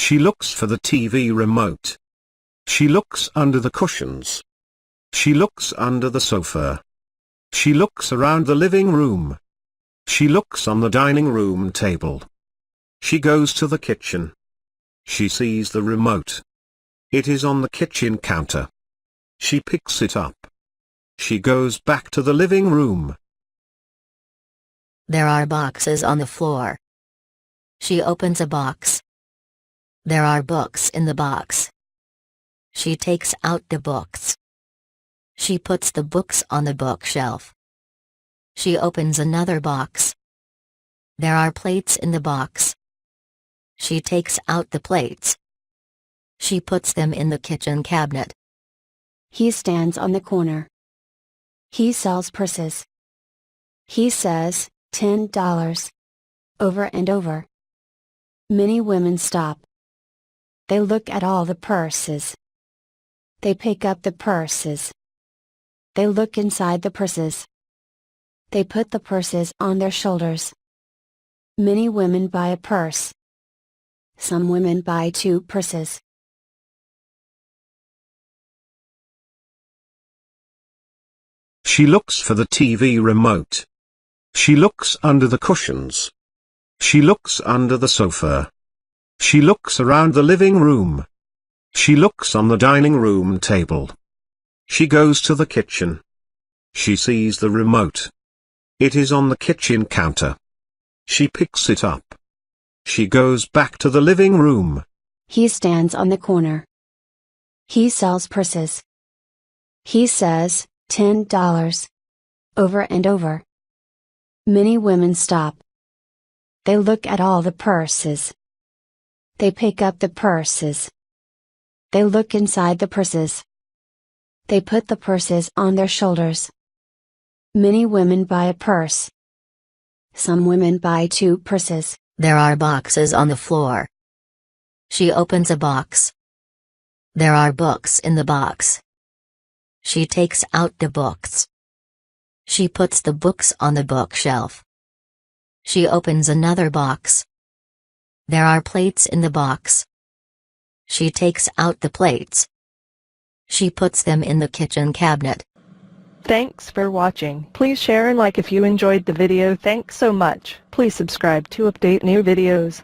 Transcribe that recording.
She looks for the TV remote. She looks under the cushions. She looks under the sofa. She looks around the living room. She looks on the dining room table. She goes to the kitchen. She sees the remote. It is on the kitchen counter. She picks it up. She goes back to the living room. There are boxes on the floor. She opens a box. There are books in the box. She takes out the books. She puts the books on the bookshelf. She opens another box. There are plates in the box. She takes out the plates. She puts them in the kitchen cabinet. He stands on the corner. He sells purses. He says, $10. Over and over. Many women stop. They look at all the purses. They pick up the purses. They look inside the purses. They put the purses on their shoulders. Many women buy a purse. Some women buy 2 purses. She looks for the TV remote. She looks under the cushions. She looks under the sofa. She looks around the living room. She looks on the dining room table. She goes to the kitchen. She sees the remote. It is on the kitchen counter. She picks it up. She goes back to the living room. He stands on the corner. He sells purses. He says, $10. Over and over. Many women stop. They look at all the purses. They pick up the purses. They look inside the purses. They put the purses on their shoulders. Many women buy a purse. Some women buy 2 purses. There are boxes on the floor. She opens a box. There are books in the box. She takes out the books. She puts the books on the bookshelf. She opens another box. There are plates in the box. She takes out the plates. She puts them in the kitchen cabinet. Thanks for watching. Please share and like if you enjoyed the video. Thanks so much. Please subscribe to update new videos.